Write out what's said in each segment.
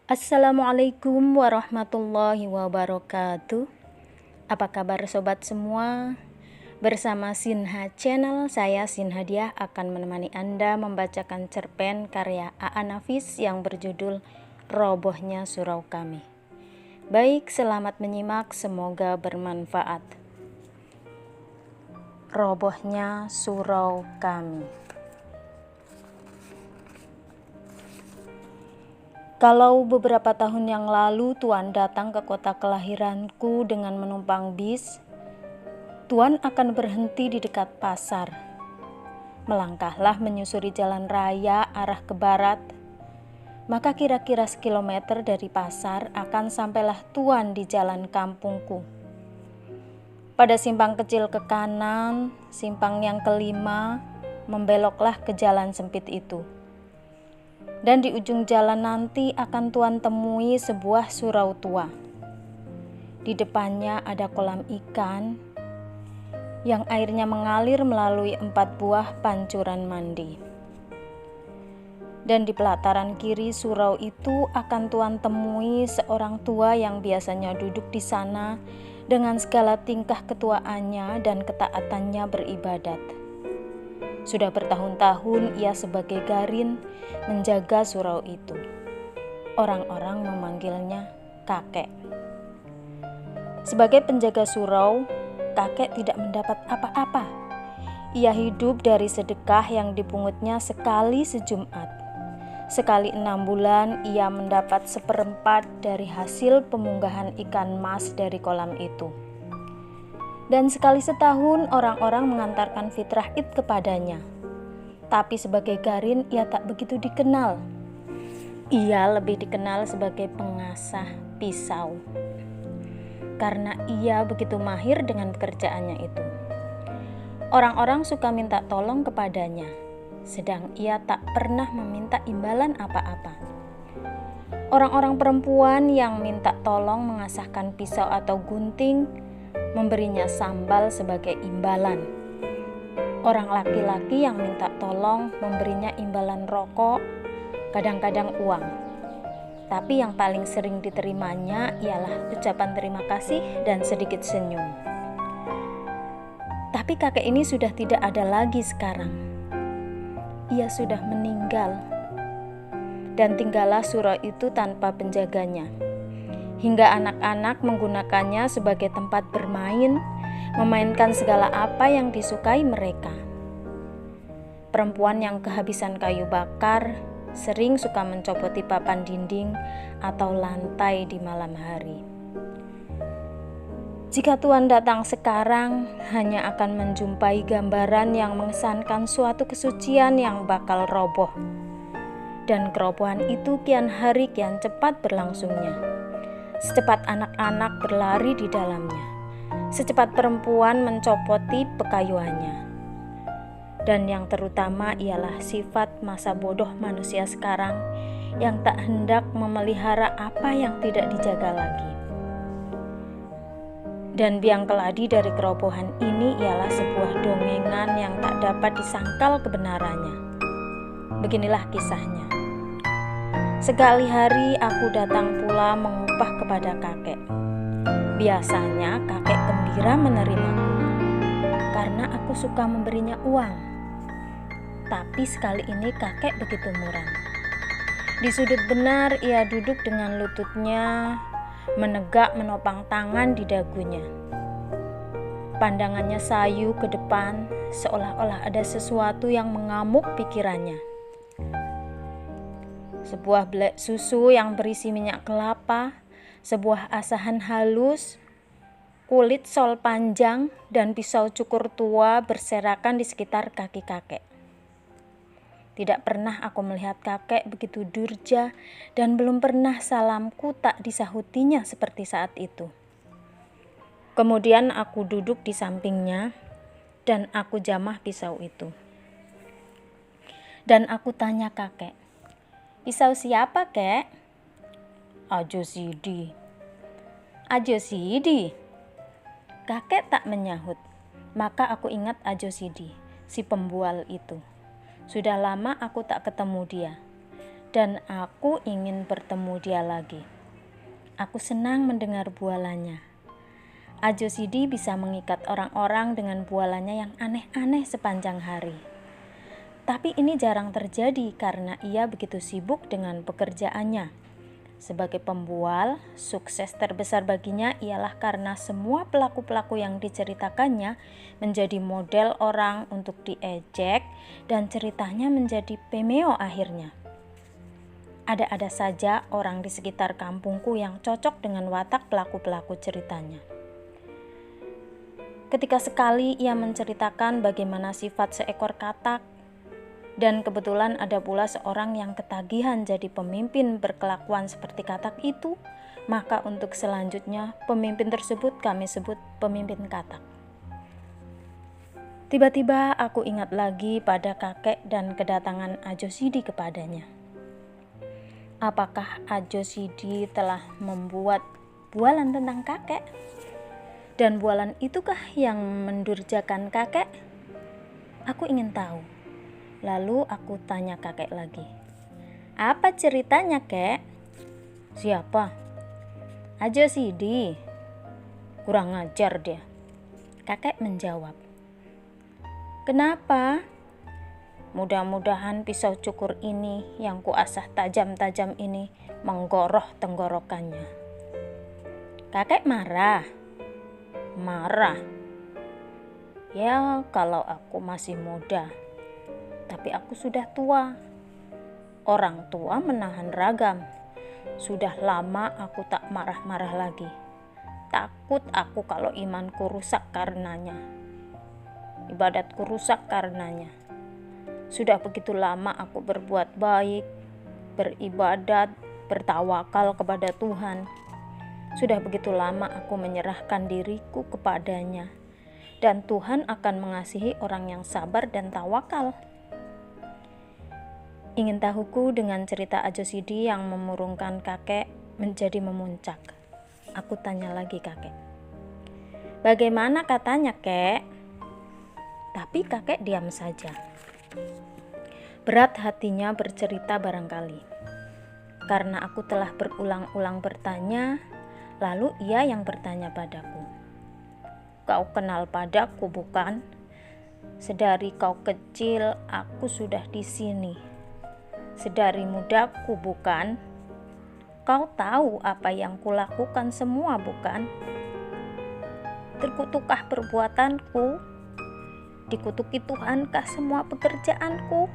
Assalamualaikum warahmatullahi wabarakatuh. Apa kabar sobat semua? Bersama Sinha Channel, saya Sinha Diah akan menemani Anda membacakan cerpen karya A.A. Nafis yang berjudul Robohnya Surau Kami. Baik, selamat menyimak, semoga bermanfaat. Robohnya Surau Kami. Kalau beberapa tahun yang lalu Tuan datang ke kota kelahiranku dengan menumpang bis, Tuan akan berhenti di dekat pasar. Melangkahlah menyusuri jalan raya arah ke barat, maka kira-kira sekilometer dari pasar akan sampailah Tuan di jalan kampungku. Pada simpang kecil ke kanan, simpang yang kelima, membeloklah ke jalan sempit itu. Dan di ujung jalan nanti akan Tuan temui sebuah surau tua. Di depannya ada kolam ikan yang airnya mengalir melalui 4 buah pancuran mandi. Dan di pelataran kiri surau itu akan Tuan temui seorang tua yang biasanya duduk di sana dengan segala tingkah ketuaannya dan ketaatannya beribadat. Sudah bertahun-tahun ia sebagai garin menjaga surau itu. Orang-orang memanggilnya kakek. Sebagai penjaga surau, kakek tidak mendapat apa-apa. Ia hidup dari sedekah yang dipungutnya sekali sejumat. Sekali 6 bulan ia mendapat 1/4 dari hasil pemunggahan ikan mas dari kolam itu. Dan sekali setahun orang-orang mengantarkan fitrah id kepadanya. Tapi sebagai garin ia tak begitu dikenal. Ia lebih dikenal sebagai pengasah pisau. Karena ia begitu mahir dengan pekerjaannya itu. Orang-orang suka minta tolong kepadanya, sedang ia tak pernah meminta imbalan apa-apa. Orang-orang perempuan yang minta tolong mengasahkan pisau atau gunting, memberinya sambal sebagai imbalan. Orang laki-laki yang minta tolong memberinya imbalan rokok, kadang-kadang uang. Tapi yang paling sering diterimanya ialah ucapan terima kasih dan sedikit senyum. Tapi kakek ini sudah tidak ada lagi sekarang. Ia sudah meninggal. Dan tinggallah surau itu tanpa penjaganya. Hingga anak-anak menggunakannya sebagai tempat bermain, memainkan segala apa yang disukai mereka. Perempuan yang kehabisan kayu bakar sering suka mencopoti papan dinding atau lantai di malam hari. Jika Tuan datang sekarang, hanya akan menjumpai gambaran yang mengesankan suatu kesucian yang bakal roboh. Dan kerobohan itu kian hari kian cepat berlangsungnya. Secepat anak-anak berlari di dalamnya, secepat perempuan mencopoti pekayuannya. Dan yang terutama ialah sifat masa bodoh manusia sekarang yang tak hendak memelihara apa yang tidak dijaga lagi. Dan biang keladi dari kerobohan ini ialah sebuah dongengan yang tak dapat disangkal kebenarannya. Beginilah kisahnya. Sekali hari aku datang pula mengupah kepada kakek. Biasanya kakek gembira menerimaku, karena aku suka memberinya uang. Tapi sekali ini kakek begitu muram. Di sudut benar ia duduk dengan lututnya menegak menopang tangan di dagunya. Pandangannya sayu ke depan, seolah-olah ada sesuatu yang mengamuk pikirannya. Sebuah belek susu yang berisi minyak kelapa, sebuah asahan halus, kulit sol panjang, dan pisau cukur tua berserakan di sekitar kaki kakek. Tidak pernah aku melihat kakek begitu durja, dan belum pernah salamku tak disahutinya seperti saat itu. Kemudian aku duduk di sampingnya, dan aku jamah pisau itu. Dan aku tanya kakek, "Pisau siapa, kek?" "Ajo Sidi." "Ajo Sidi?" Kakek tak menyahut. Maka aku ingat Ajo Sidi, si pembual itu. Sudah lama aku tak ketemu dia. dan aku ingin bertemu dia lagi. Aku senang mendengar bualannya. Ajo Sidi bisa mengikat orang-orang dengan bualannya yang aneh-aneh sepanjang hari. Tapi ini jarang terjadi karena ia begitu sibuk dengan pekerjaannya. Sebagai pembual, sukses terbesar baginya ialah karena semua pelaku-pelaku yang diceritakannya menjadi model orang untuk diejek dan ceritanya menjadi pemeo akhirnya. Ada-ada saja orang di sekitar kampungku yang cocok dengan watak pelaku-pelaku ceritanya. Ketika sekali ia menceritakan bagaimana sifat seekor katak, dan kebetulan ada pula seorang yang ketagihan jadi pemimpin berkelakuan seperti katak itu, maka untuk selanjutnya pemimpin tersebut kami sebut pemimpin katak. Tiba-tiba aku ingat lagi pada kakek dan kedatangan Ajo Sidi kepadanya. Apakah Ajo Sidi telah membuat bualan tentang kakek? Dan bualan itukah yang mendurjakan kakek? Aku ingin tahu. Lalu aku tanya kakek lagi. Apa ceritanya, kek? Siapa? Ajo Sidi. Kurang ajar dia. Kakek menjawab. Kenapa? Mudah-mudahan pisau cukur ini yang kuasah tajam-tajam ini menggoroh tenggorokannya. Kakek marah. Marah. Ya, kalau aku masih muda. Tapi aku sudah tua. Orang tua menahan ragam. Sudah lama aku tak marah-marah lagi. Takut aku kalau imanku rusak karenanya. Ibadatku rusak karenanya. Sudah begitu lama aku berbuat baik, beribadat, bertawakal kepada Tuhan. Sudah begitu lama aku menyerahkan diriku kepadanya. Dan Tuhan akan mengasihi orang yang sabar dan tawakal. Ingin tahuku dengan cerita Ajo Sidi yang memurungkan kakek menjadi memuncak. Aku tanya lagi kakek. Bagaimana katanya, kek? Tapi kakek diam saja. Berat hatinya bercerita barangkali. Karena aku telah berulang-ulang bertanya, lalu ia yang bertanya padaku. Kau kenal padaku bukan? Sedari kau kecil aku sudah di sini. Sedari mudaku bukan? Kau tahu apa yang kulakukan semua bukan? Terkutukkah perbuatanku? Dikutuki Tuhankah semua pekerjaanku?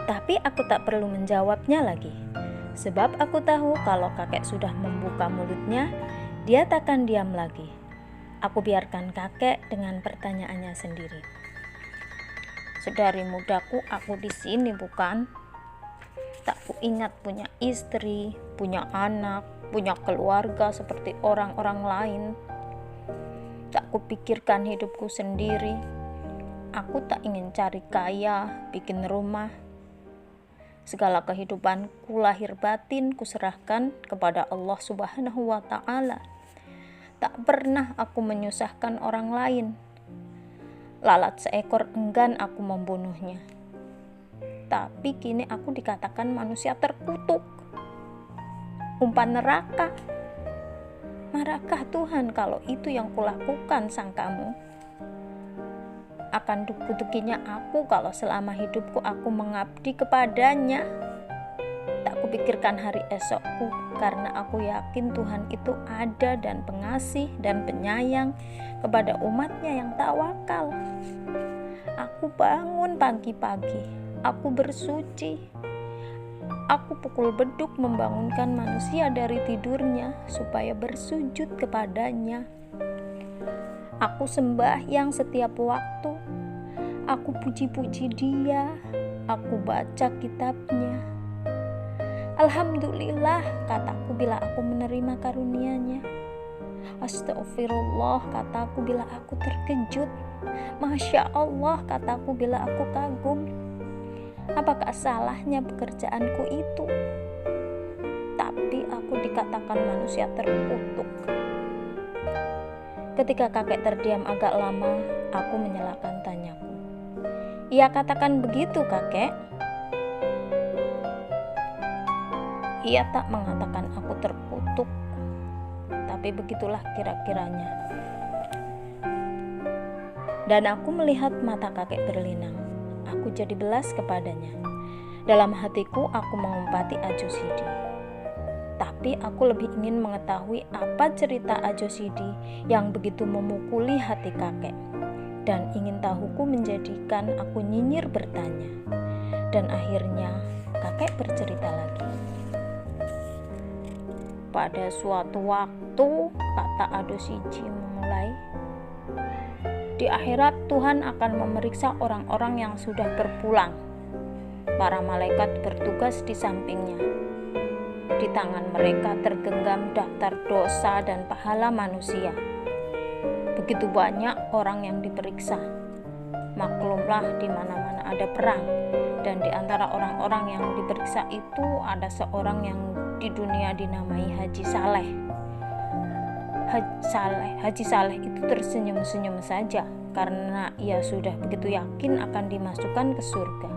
Tapi aku tak perlu menjawabnya lagi. Sebab aku tahu kalau kakek sudah membuka mulutnya, dia takkan diam lagi. Aku biarkan kakek dengan pertanyaannya sendiri. Sedari mudaku aku di sini bukan? Tak kuingat punya istri, punya anak, punya keluarga seperti orang-orang lain. Tak kupikirkan hidupku sendiri. Aku tak ingin cari kaya, bikin rumah. Segala kehidupanku lahir batin kuserahkan kepada Allah Subhanahu wa Ta'ala. Tak pernah aku menyusahkan orang lain. Lalat seekor enggan aku membunuhnya. Tapi kini aku dikatakan manusia terkutuk. Umpan neraka. Marahkah Tuhan kalau itu yang kulakukan sangkamu? Akan dikutukinya aku kalau selama hidupku aku mengabdi kepadanya. Tak kupikirkan hari esokku karena aku yakin Tuhan itu ada dan pengasih dan penyayang kepada umatnya yang tawakal. Aku bangun pagi-pagi, aku bersuci. Aku pukul beduk membangunkan manusia dari tidurnya supaya bersujud kepadanya. Aku sembahyang setiap waktu. Aku puji-puji Dia. Aku baca kitabnya. Alhamdulillah, kataku bila aku menerima karunia-Nya. Astagfirullah, kataku bila aku terkejut. Masya Allah, kataku bila aku kagum. Apakah salahnya pekerjaanku itu? Tapi aku dikatakan manusia terkutuk. Ketika kakek terdiam agak lama, aku menyelakan tanyaku. Ia katakan begitu, kakek? Ia tak mengatakan aku terkutuk, tapi begitulah kira-kiranya. Dan aku melihat mata kakek berlinang. Aku jadi belas kepadanya. Dalam hatiku aku mengumpati Ajo Sidi. Tapi aku lebih ingin mengetahui apa cerita Ajo Sidi yang begitu memukuli hati kakek. Dan ingin tahuku menjadikan aku nyinyir bertanya. Dan akhirnya kakek bercerita lagi. Pada suatu waktu, kata Ajo Sidi memulai, di akhirat Tuhan akan memeriksa orang-orang yang sudah berpulang. Para malaikat bertugas di sampingnya. Di tangan mereka tergenggam daftar dosa dan pahala manusia. Begitu banyak orang yang diperiksa. Maklumlah di mana-mana ada perang, dan di antara orang-orang yang diperiksa itu ada seorang yang di dunia dinamai Haji Saleh. Haji Saleh itu tersenyum-senyum saja karena ia sudah begitu yakin akan dimasukkan ke surga.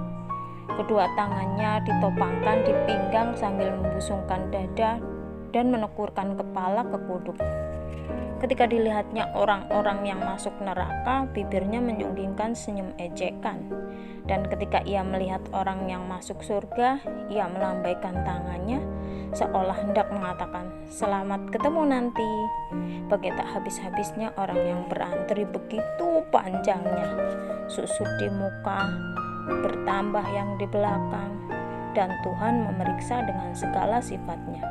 Kedua tangannya ditopangkan di pinggang sambil membusungkan dada dan menekurkan kepala ke kuduk. Ketika dilihatnya orang-orang yang masuk neraka, bibirnya menyunggingkan senyum ejekan. Dan ketika ia melihat orang yang masuk surga, ia melambaikan tangannya seolah hendak mengatakan, "Selamat ketemu nanti." Bagi tak habis-habisnya orang yang berantri begitu panjangnya. Susut di muka, bertambah yang di belakang, dan Tuhan memeriksa dengan segala sifatnya.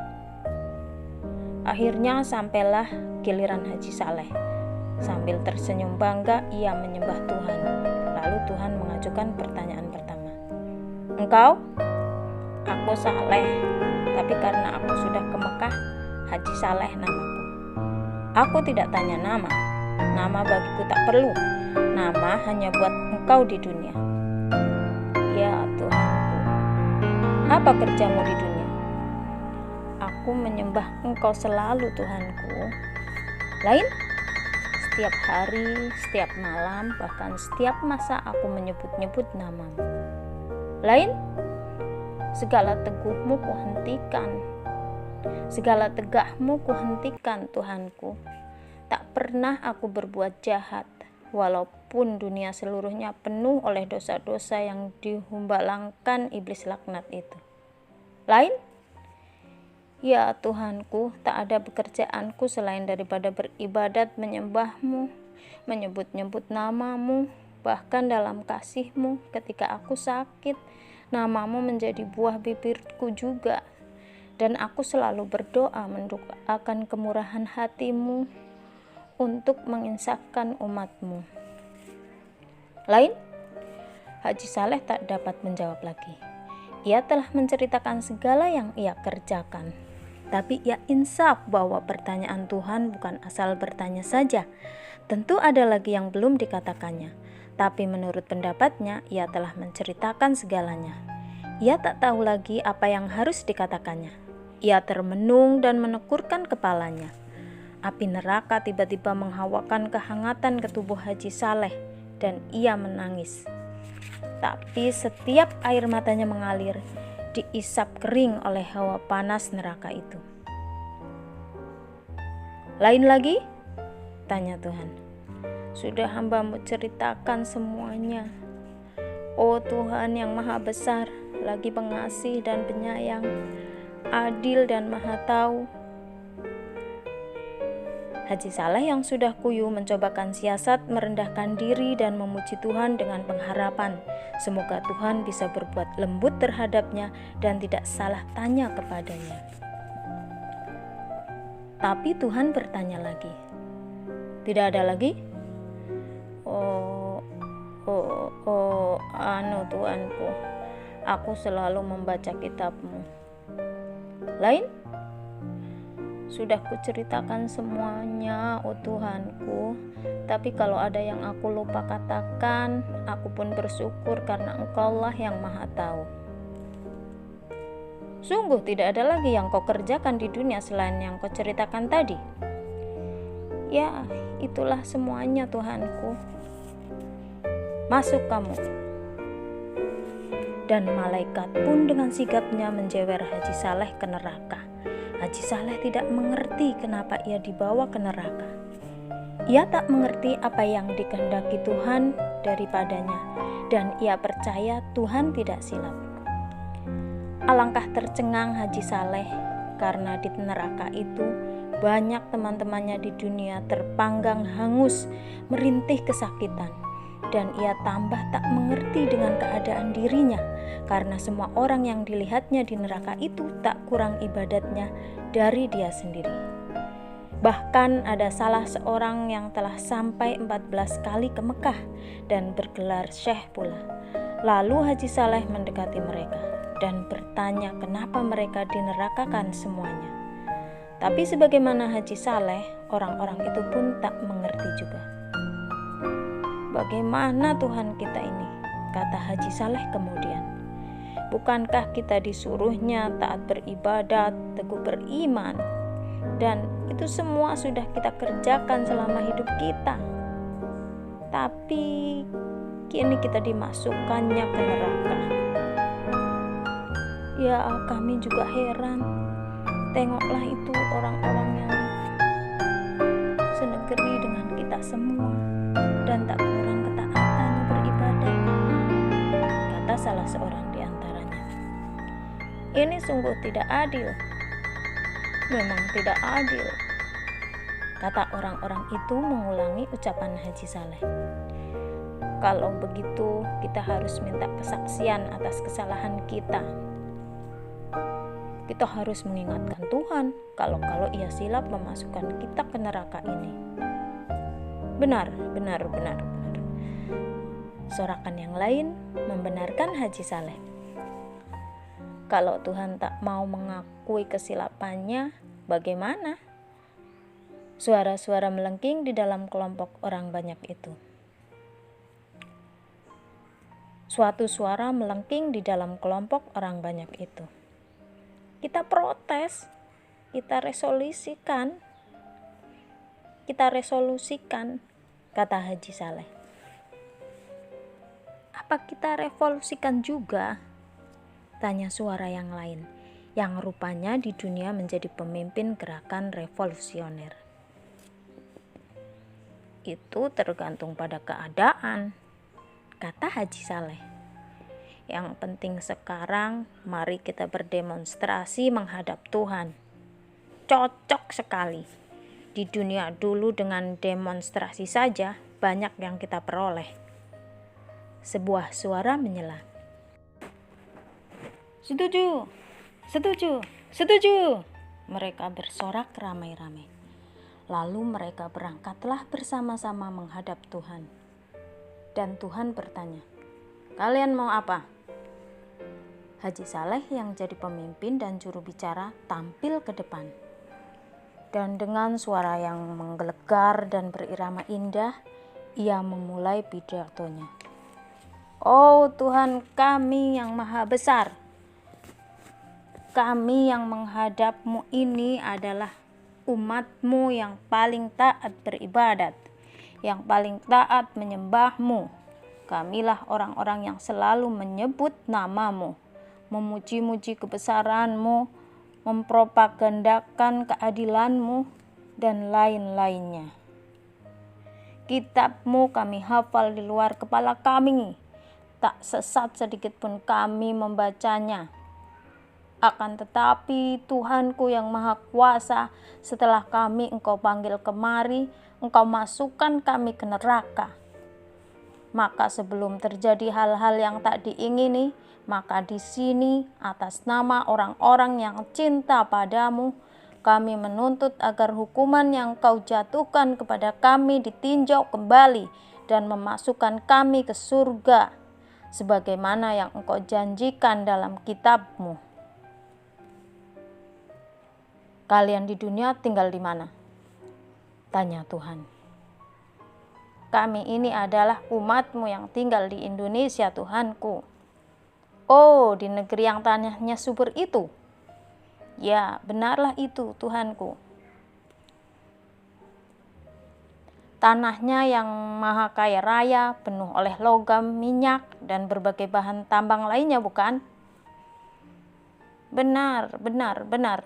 Akhirnya sampailah giliran Haji Saleh. Sambil tersenyum bangga, ia menyembah Tuhan. Lalu Tuhan mengajukan pertanyaan pertama. "Engkau?" "Aku Saleh, tapi karena aku sudah ke Mekah, Haji Saleh namaku." "Aku tidak tanya nama. Nama bagiku tak perlu. Nama hanya buat engkau di dunia." "Ya Tuhanku, apa kerjamu di dunia?" "Aku menyembah engkau selalu Tuhanku." "Lain?" "Setiap hari, setiap malam, bahkan setiap masa aku menyebut-nyebut namamu." "Lain?" "Segala teguhmu kuhentikan, segala tegahmu kuhentikan Tuhanku. Tak pernah aku berbuat jahat, walaupun dunia seluruhnya penuh oleh dosa-dosa yang dihumbalangkan iblis laknat itu." "Lain?" "Ya Tuhanku, tak ada pekerjaanku selain daripada beribadat menyembahmu, menyebut-nyebut namamu, bahkan dalam kasihmu ketika aku sakit, namamu menjadi buah bibirku juga, dan aku selalu berdoa mendoakan kemurahan hatimu untuk menginsafkan umatmu." "Lain?" Haji Saleh tak dapat menjawab lagi. Ia telah menceritakan segala yang ia kerjakan. Tapi ia insaf bahwa pertanyaan Tuhan bukan asal bertanya saja. Tentu ada lagi yang belum dikatakannya. Tapi menurut pendapatnya, ia telah menceritakan segalanya. Ia tak tahu lagi apa yang harus dikatakannya. Ia termenung dan menekurkan kepalanya. Api neraka tiba-tiba menghawakan kehangatan ke tubuh Haji Saleh, dan ia menangis. Tapi setiap air matanya mengalir, diisap kering oleh hawa panas neraka itu. "Lain lagi?" tanya Tuhan. "Sudah hamba-Mu ceritakan semuanya. Oh Tuhan yang maha besar, lagi pengasih dan penyayang, adil dan maha tahu." Haji Saleh yang sudah kuyu mencobakan siasat merendahkan diri dan memuji Tuhan dengan pengharapan semoga Tuhan bisa berbuat lembut terhadapnya dan tidak salah tanya kepadanya. Tapi Tuhan bertanya lagi. "Tidak ada lagi?" Tuanku, aku selalu membaca kitab-Mu." "Lain?" "Sudah kuceritakan semuanya, oh Tuhanku. Tapi kalau ada yang aku lupa katakan, aku pun bersyukur karena Engkaulah yang maha tahu." "Sungguh tidak ada lagi yang kau kerjakan di dunia selain yang kau ceritakan tadi?" "Ya, itulah semuanya Tuhanku." "Masuk kamu." dan malaikat pun dengan sigapnya menjewer Haji Saleh ke neraka. Haji Saleh tidak mengerti kenapa ia dibawa ke neraka. Ia tak mengerti apa yang dikehendaki Tuhan daripadanya, dan ia percaya Tuhan tidak silap. Alangkah tercengang Haji Saleh karena di neraka itu banyak teman-temannya di dunia terpanggang hangus, merintih kesakitan. Dan ia tambah tak mengerti dengan keadaan dirinya, karena semua orang yang dilihatnya di neraka itu tak kurang ibadatnya dari dia sendiri. Bahkan ada salah seorang yang telah sampai 14 kali ke Mekah dan bergelar syekh pula. Lalu Haji Saleh mendekati mereka dan bertanya kenapa mereka dinerakakan semuanya. Tapi sebagaimana Haji Saleh, orang-orang itu pun tak mengerti juga. "Bagaimana Tuhan kita ini?" kata Haji Saleh kemudian. "Bukankah kita disuruhnya taat beribadat, teguh beriman, dan itu semua sudah kita kerjakan selama hidup kita? Tapi kini kita dimasukkannya ke neraka. Ya, kami juga heran. Tengoklah itu orang-orang yang senegeri dengan kita semua dan tak kurang ketaatan beribadah," kata salah seorang di antaranya. "Ini sungguh tidak adil. Memang tidak adil," kata orang-orang itu mengulangi ucapan Haji Saleh. "Kalau begitu kita harus minta kesaksian atas kesalahan kita. Kita harus mengingatkan Tuhan kalau ia silap memasukkan kita ke neraka ini." Benar. Sorakan yang lain membenarkan Haji Saleh. Kalau Tuhan tak mau mengakui kesilapannya, bagaimana? Suara-suara melengking di dalam kelompok orang banyak itu. Suatu suara melengking di dalam kelompok orang banyak itu. "Kita protes, kita resolusikan, kata Haji Saleh. "Apa kita revolusikan juga?" tanya suara yang lain, yang rupanya di dunia menjadi pemimpin gerakan revolusioner. "Itu tergantung pada keadaan," kata Haji Saleh. "Yang penting sekarang mari kita berdemonstrasi menghadap Tuhan." Cocok sekali. Di dunia dulu dengan demonstrasi saja banyak yang kita peroleh. Sebuah suara menyela. Setuju. Mereka bersorak ramai-ramai. Lalu mereka berangkatlah bersama-sama menghadap Tuhan. Dan Tuhan bertanya, "Kalian mau apa?" Haji Saleh yang jadi pemimpin dan juru bicara tampil ke depan. Dan dengan suara yang menggelegar dan berirama indah, ia memulai pidatonya. "Oh Tuhan kami yang maha besar, kami yang menghadap-Mu ini adalah umat-Mu yang paling taat beribadat, yang paling taat menyembah-Mu. Kamilah orang-orang yang selalu menyebut nama-Mu, memuji-muji kebesaran-Mu, mempropagandakan keadilan-Mu, dan lain-lainnya. Kitab-Mu kami hafal di luar kepala kami, tak sesat sedikit pun kami membacanya. Akan tetapi Tuhanku yang maha kuasa, setelah kami Engkau panggil kemari, Engkau masukkan kami ke neraka. Maka sebelum terjadi hal-hal yang tak diingini, maka di sini atas nama orang-orang yang cinta padamu, kami menuntut agar hukuman yang Kau jatuhkan kepada kami ditinjau kembali dan memasukkan kami ke surga, sebagaimana yang Engkau janjikan dalam kitab-Mu." "Kalian di dunia tinggal di mana?" tanya Tuhan. "Kami ini adalah umat-Mu yang tinggal di Indonesia, Tuhanku." "Oh, di negeri yang tanahnya subur itu?" "Ya, benarlah itu, Tuhanku." Tanahnya yang maha kaya raya, penuh oleh logam, minyak, dan berbagai bahan tambang lainnya, bukan? Benar, benar, benar.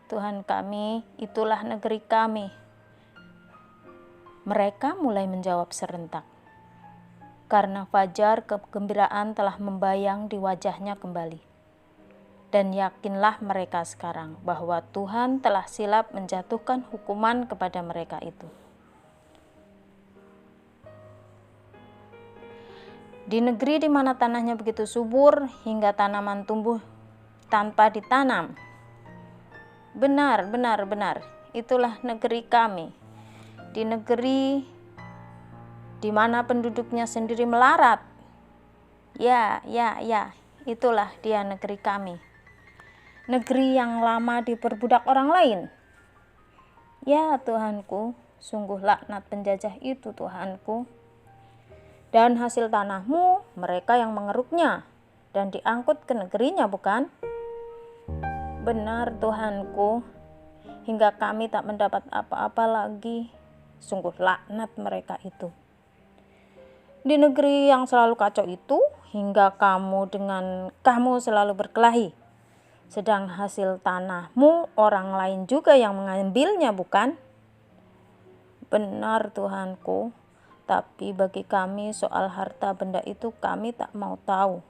Tuhan kami, itulah negeri kami. Mereka mulai menjawab serentak. Karena fajar kegembiraan telah membayang di wajahnya kembali. Dan yakinlah mereka sekarang bahwa Tuhan telah silap menjatuhkan hukuman kepada mereka itu. Di negeri di mana tanahnya begitu subur hingga tanaman tumbuh tanpa ditanam. Benar, benar, benar. Itulah negeri kami. Di negeri di mana penduduknya sendiri melarat. Ya, itulah dia negeri kami. Negeri yang lama diperbudak orang lain. Ya Tuhanku, sungguh laknat penjajah itu Tuhanku. Dan hasil tanahmu mereka yang mengeruknya dan diangkut ke negerinya, bukan? Benar Tuhanku, hingga kami tak mendapat apa-apa lagi. Sungguh laknat mereka itu. Di negeri yang selalu kacau itu, hingga kamu selalu berkelahi. Sedang hasil tanahmu orang lain juga yang mengambilnya, bukan? Benar Tuhanku, tapi bagi kami soal harta benda itu kami tak mau tahu.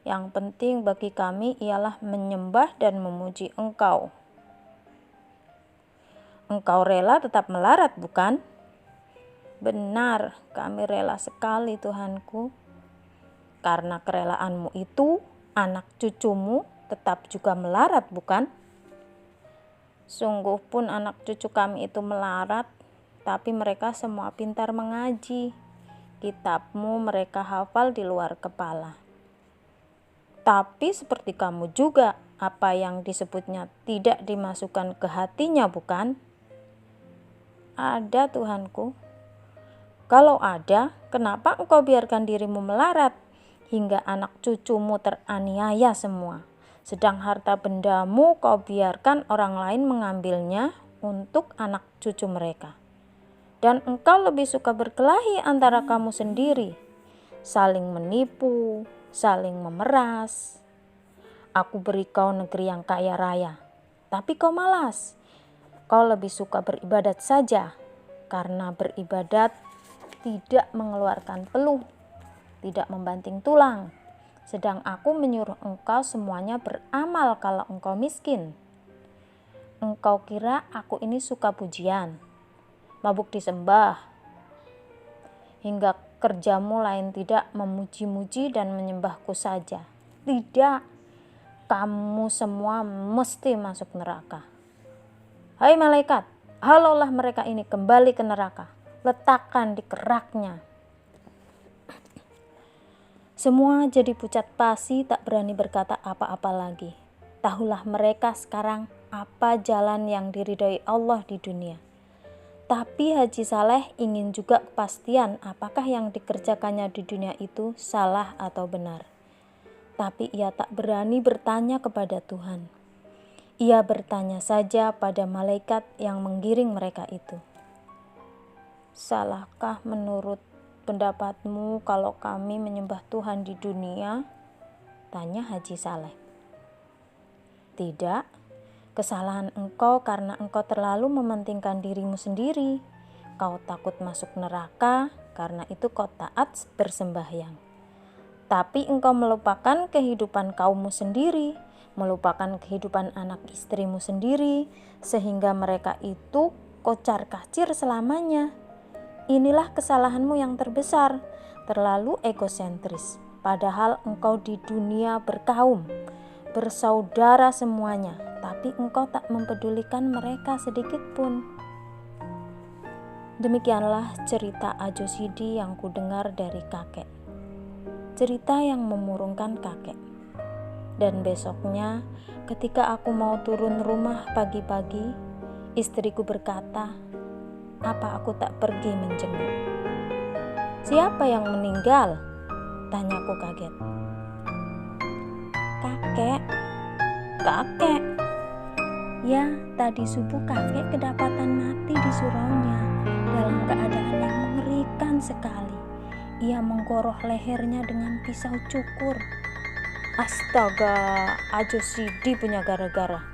Yang penting bagi kami ialah menyembah dan memuji Engkau. Engkau rela tetap melarat, bukan? Benar, kami rela sekali Tuhanku. Karena kerelaanmu itu, anak cucumu tetap juga melarat, bukan? Sungguh pun anak cucu kami itu melarat, tapi mereka semua pintar mengaji. Kitabmu mereka hafal di luar kepala. Tapi seperti kamu juga, apa yang disebutnya tidak dimasukkan ke hatinya, bukan? Ada Tuhanku. Kalau ada, kenapa engkau biarkan dirimu melarat hingga anak cucumu teraniaya semua? Sedang harta bendamu kau biarkan orang lain mengambilnya untuk anak cucu mereka. Dan engkau lebih suka berkelahi antara kamu sendiri, saling menipu, saling memeras. Aku beri kau negeri yang kaya raya, tapi kau malas. Kau lebih suka beribadat saja, karena beribadat tidak mengeluarkan peluh, tidak membanting tulang. Sedang aku menyuruh engkau semuanya beramal kalau engkau miskin. Engkau kira aku ini suka pujian, mabuk disembah, hingga kerjamu lain tidak memuji-muji dan menyembahku saja. Tidak, kamu semua mesti masuk neraka. Hai malaikat, halaulah mereka ini kembali ke neraka, letakkan di keraknya. Semua jadi pucat pasi, tak berani berkata apa-apa lagi. Tahulah mereka sekarang apa jalan yang diridhai Allah di dunia. Tapi Haji Saleh ingin juga kepastian apakah yang dikerjakannya di dunia itu salah atau benar. Tapi ia tak berani bertanya kepada Tuhan. Ia bertanya saja pada malaikat yang menggiring mereka itu. Salahkah menurut pendapatmu kalau kami menyembah Tuhan di dunia? Tanya Haji Saleh. Tidak, kesalahan engkau karena engkau terlalu mementingkan dirimu sendiri. Kau takut masuk neraka, karena itu kau taat bersembahyang. Tapi engkau melupakan kehidupan kaummu sendiri, melupakan kehidupan anak istrimu sendiri, sehingga mereka itu kocar-kacir selamanya. Inilah kesalahanmu yang terbesar, terlalu egosentris. Padahal engkau di dunia berkaum, bersaudara semuanya, tapi engkau tak mempedulikan mereka sedikit pun. Demikianlah cerita Ajo Sidi yang kudengar dari kakek. Cerita yang memurungkan kakek. Dan besoknya ketika aku mau turun rumah pagi-pagi, istriku berkata, "Apa aku tak pergi menjenguk?" "Siapa yang meninggal?" tanyaku kaget. Kakek. Ya, tadi subuh kakek kedapatan mati di suraunya. dalam keadaan yang mengerikan sekali. Ia menggoroh lehernya dengan pisau cukur. Astaga, Ajo Sidi punya gara-gara,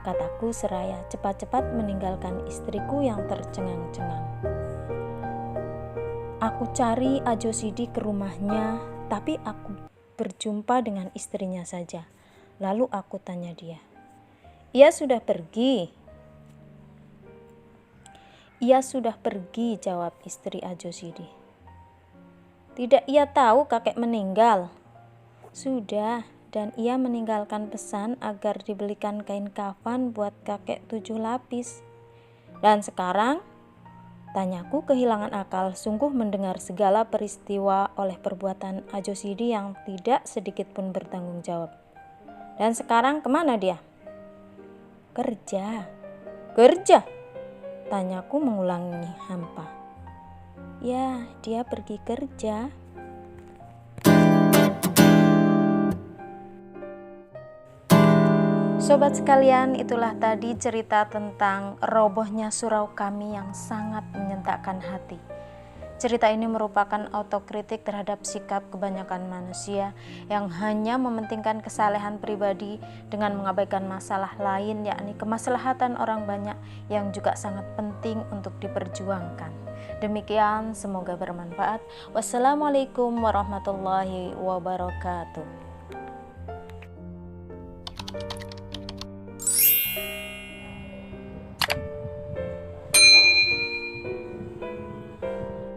kataku seraya cepat-cepat meninggalkan istriku yang tercengang-cengang. Aku cari Ajo Sidi ke rumahnya, tapi aku berjumpa dengan istrinya saja. Lalu aku tanya dia, "Ia sudah pergi?" "Ia sudah pergi," jawab istri Ajo Sidi. "Tidak ia tahu kakek meninggal?" "Sudah, dan ia meninggalkan pesan agar dibelikan kain kafan buat kakek 7 lapis. Dan sekarang?" Tanyaku kehilangan akal sungguh mendengar segala peristiwa oleh perbuatan Ajo Sidi yang tidak sedikit pun bertanggung jawab. "Dan sekarang kemana dia?" "Kerja." "Kerja?" Tanyaku mengulangi hampa. "Ya, dia pergi kerja." Sobat sekalian, itulah tadi cerita tentang robohnya surau kami yang sangat menyentakkan hati. Cerita ini merupakan autokritik terhadap sikap kebanyakan manusia yang hanya mementingkan kesalehan pribadi dengan mengabaikan masalah lain, yakni kemaslahatan orang banyak yang juga sangat penting untuk diperjuangkan. Demikian, semoga bermanfaat. Wassalamualaikum warahmatullahi wabarakatuh.